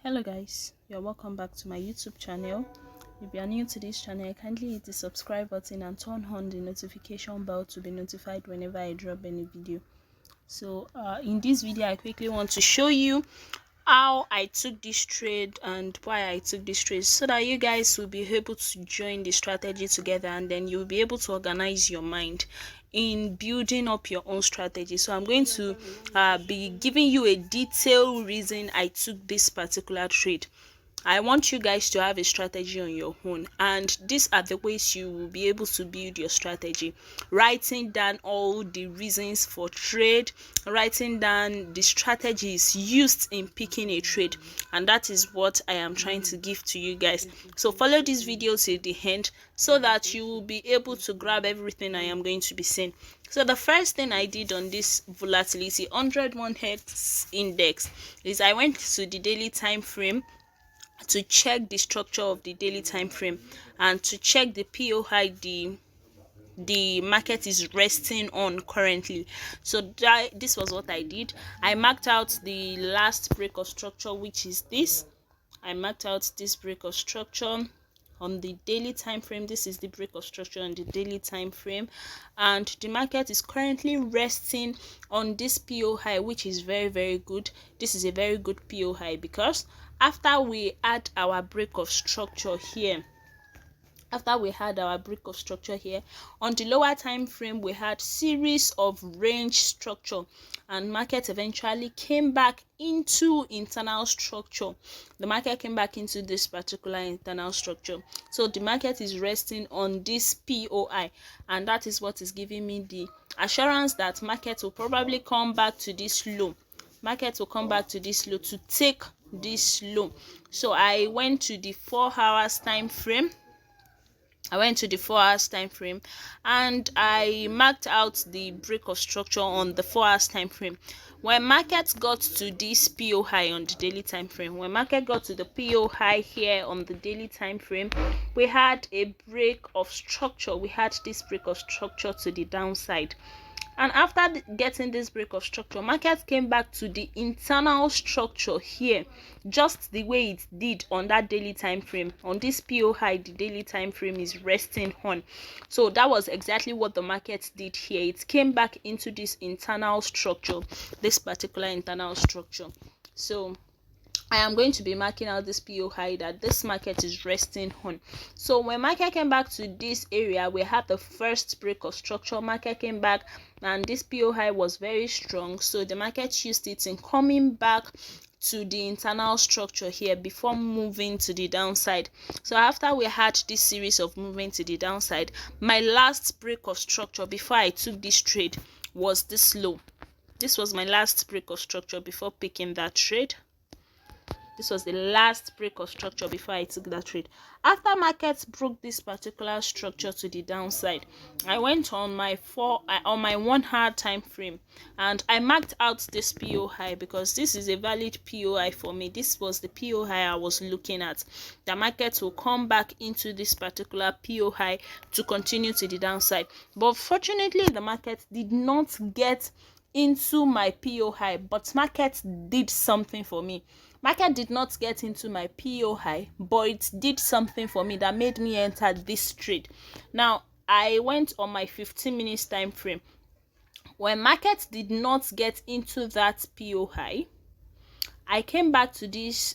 Hello guys, you're welcome back to my YouTube channel. If you are new to this channel, kindly hit the subscribe button and turn on the notification bell to be notified whenever I drop any video. So in this video I quickly want to show you how I took this trade and why I took this trade, so that you guys will be able to join the strategy together, and then you'll be able to organize your mind in building up your own strategy. So I'm going to be giving you a detailed reason I took this particular trade. I want you guys to have a strategy on your own, and these are the ways you will be able to build your strategy. Writing down all the reasons for trade, writing down the strategies used in picking a trade, and that is what I am trying to give to you guys. So follow this video till the end so that you will be able to grab everything I am going to be saying. So the first thing I did on this volatility 101x index is I went to the daily time frame to check the structure of the daily time frame and to check the POI the market is resting on currently. So this was what I did. I marked out the last break of structure, which is this. I marked out this break of structure on the daily time frame. This is the break of structure on the daily time frame, and the market is currently resting on this POI, which is very good. This is a very good POI because after we had our break of structure here, on the lower time frame we had series of range structure, and market eventually came back into internal structure. The market came back into this particular internal structure. So the market is resting on this POI, and that is what is giving me the assurance that market will probably come back to this low. To take this low. So I went to the 4 hours time frame. And I marked out the break of structure on the 4 hours time frame. When market got to this POI on the daily time frame, here on the daily time frame, we had a break of structure. We had this break of structure to the downside. And after getting this break of structure, market came back to the internal structure here, just the way it did on that daily time frame. On this POI, the daily time frame is resting on. So that was exactly what the market did here. It came back into this internal structure, this particular internal structure. So I am going to be marking out this POI that this market is resting on. So when market came back to this area, we had the first break of structure. Market came back and this POI was very strong, so the market used it in coming back to the internal structure here before moving to the downside. So after we had this series of movement to the downside, my last break of structure before I took this trade was this low. This was my last break of structure before picking that trade. This was the last break of structure before I took that trade. After markets broke this particular structure to the downside, I went on my 1 hour time frame and I marked out this POI because this is a valid POI for me. This was the POI I was looking at. The market will come back into this particular POI to continue to the downside. But fortunately, the market did not get into my POI, but market did something for me. Market did not get into my POI, but it did something for me that made me enter this trade. Now I went on my 15 minutes time frame. When market did not get into that POI, I came back to this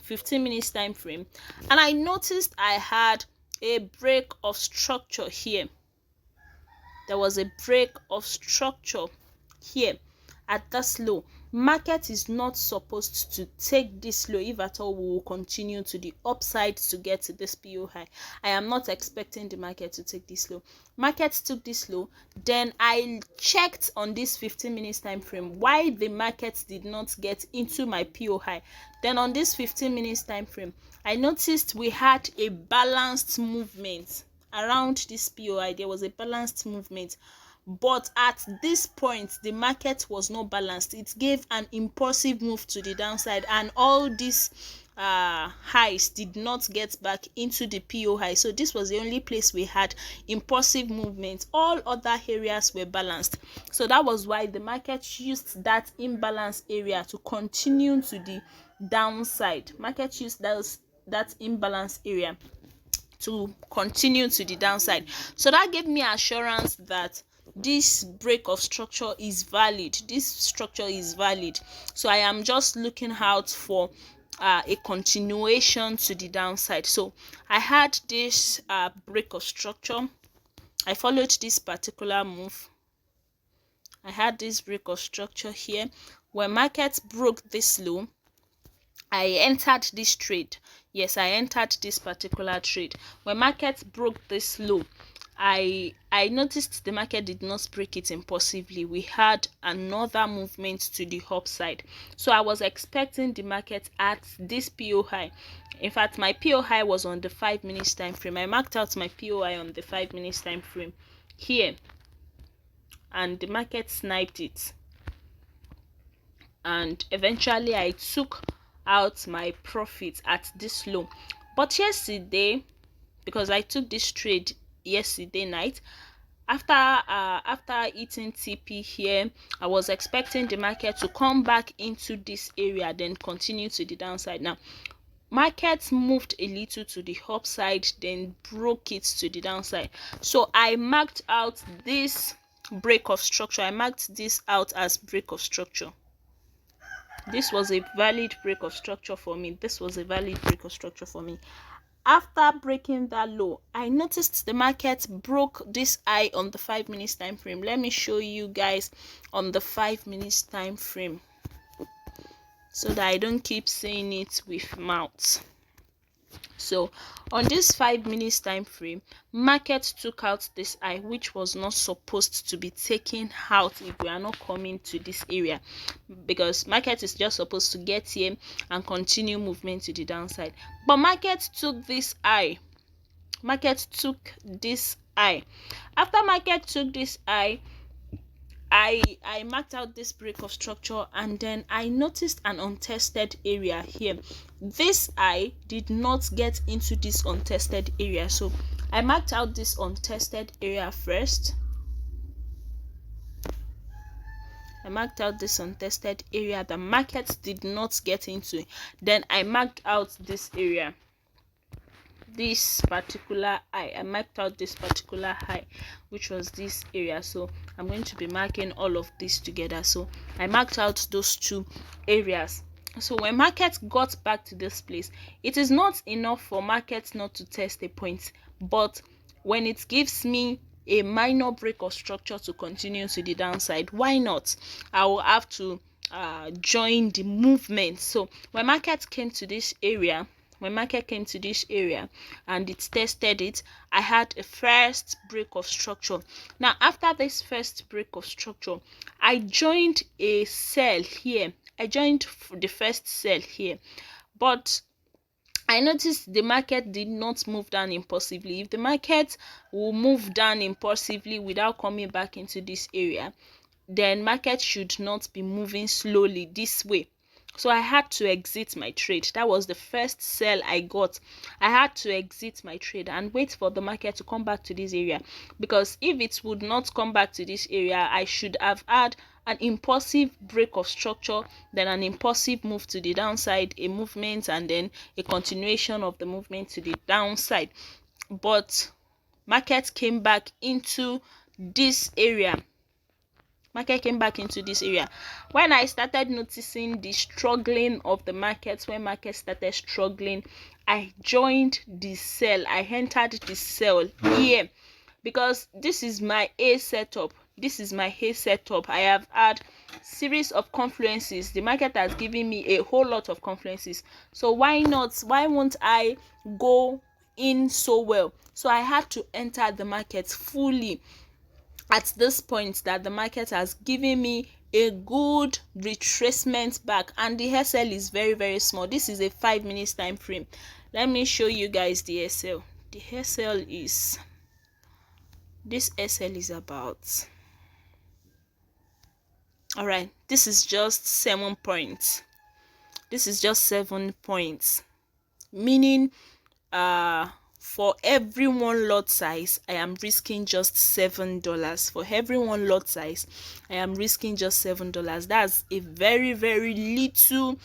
15 minutes time frame and I noticed I had a break of structure here. There was a break of structure here at this low. Market is not supposed to take this low. If at all, we will continue to the upside to get to this POI. I am not expecting the market to take this low. Market took this low. Then I checked on this 15 minutes time frame why the market did not get into my POI. Then on this 15 minutes time frame, I noticed we had a balanced movement around this POI. There was a balanced movement. But at this point, the market was not balanced. It gave an impulsive move to the downside, and all this highs did not get back into the PO high. So this was the only place we had impulsive movement. All other areas were balanced. So that was why the market used that imbalance area to continue to the downside. Market used that imbalance area to continue to the downside. So that gave me assurance that this break of structure is valid. This structure is valid. So I am just looking out for a continuation to the downside. So I had this break of structure. I followed this particular move. I had this break of structure here. When market broke this low, I entered this trade. Yes, I entered this particular trade. When market broke this low, I noticed the market did not break it impulsively. We had another movement to the upside. So I was expecting the market at this PO high. In fact, my PO high was on the 5 minutes time frame. I marked out my PO high on the 5 minutes time frame here, and the market sniped it. And eventually I took out my profit at this low. But yesterday, because I took this trade yesterday night, after eating TP here, I was expecting the market to come back into this area, then continue to the downside. Now markets moved a little to the upside, then broke it to the downside. So I marked out this break of structure. I marked this out as break of structure. This was a valid break of structure for me. This was a valid break of structure for me. After breaking that low, I noticed the market broke this high on the 5 minutes time frame. Let me show you guys on the 5 minutes time frame so that I don't keep saying it with mouth. So on this 5 minutes time frame, market took out this high, which was not supposed to be taken out if we are not coming to this area, because market is just supposed to get here and continue movement to the downside. But market took this high. Market took this high. After market took this high, I marked out this break of structure, and then I noticed an untested area here. This I did not get into this untested area, so I marked out this untested area first. I marked out this untested area the market did not get into. Then I marked out this area, this particular high. I marked out this particular high, which was this area. So I'm going to be marking all of this together. So I marked out those two areas. So when market got back to this place, it is not enough for market not to test a point, but when it gives me a minor break of structure to continue to the downside, why not? I will have to join the movement. So when market came to this area, and it tested it, I had a first break of structure. Now after this first break of structure, I joined a sell here. I joined the first sell here, but I noticed the market did not move down impulsively. If the market will move down impulsively without coming back into this area, then market should not be moving slowly this way. So I had to exit my trade. That was the first sell I got. I had to exit my trade and wait for the market to come back to this area, because if it would not come back to this area, I should have had an impulsive break of structure, then an impulsive move to the downside, a movement, and then a continuation of the movement to the downside. But market came back into this area. When I started noticing the struggling of the markets, when market started struggling, I joined the sell. I entered the sell here, because this is my A setup. I have had series of confluences. The market has given me a whole lot of confluences, so why won't I go in so well? So I had to enter the market fully at this point that the market has given me a good retracement back, and the SL is very, very small. This is a 5 minutes time frame. Let me show you guys the SL. The SL is, this SL is about, all right, this is just 7 points. meaning for every one lot size I am risking just $7. For every one lot size I am risking just $7. That's a very little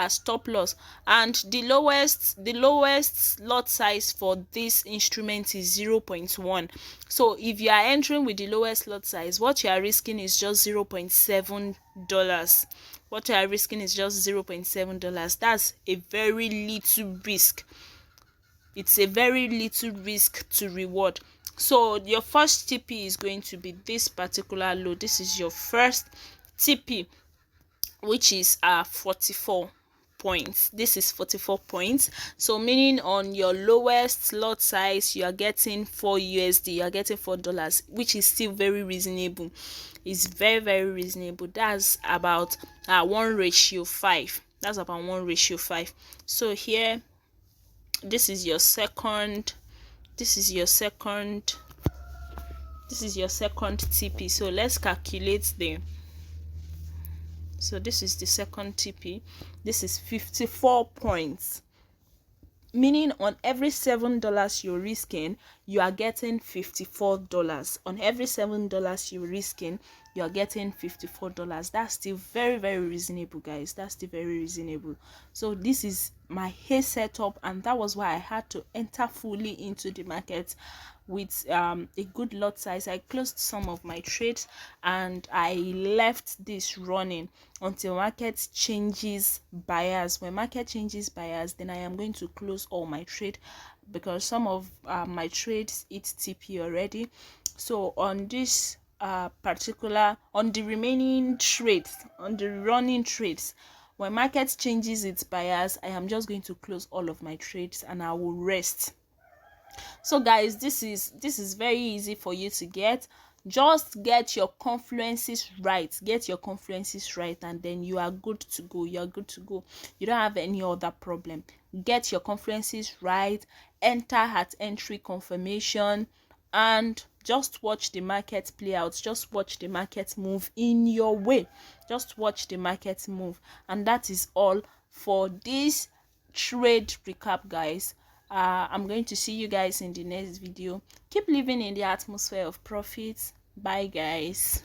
stop loss. And the lowest lot size for this instrument is 0.1. So if you are entering with the lowest lot size, what you are risking is just $0.7. What you are risking is just $0.7. That's a very little risk. It's a very little risk to reward. So your first TP is going to be this particular low. This is your first TP, which is 44 points. This is 44 points. So meaning on your lowest lot size you are getting $4, you are getting $4, which is still very reasonable. It's very reasonable. That's about 1:5. That's about 1:5. So here, this is your second TP. So let's calculate them. So this is the second TP. This is 54 points, meaning on every $7 you're risking, you are getting $54. On every $7 you're risking, you are getting $54. That's still very reasonable, guys. That's still very reasonable. So this is my hair setup, and that was why I had to enter fully into the market with a good lot size. I closed some of my trades and I left this running until market changes buyers. When market changes buyers, then I am going to close all my trade, because some of my trades hit TP already. So on this on the remaining trades, on the running trades, when market changes its buyers, I am just going to close all of my trades and I will rest. So guys, this is very easy for you to get. Just get your confluences right, and then you are good to go. You don't have any other problem. Get your confluences right, enter at entry confirmation, and just watch the market play out. Just watch the market move in your way. Just watch the market move. And that is all for this trade recap, guys. I'm going to see you guys in the next video. Keep living in the atmosphere of profits. Bye, guys.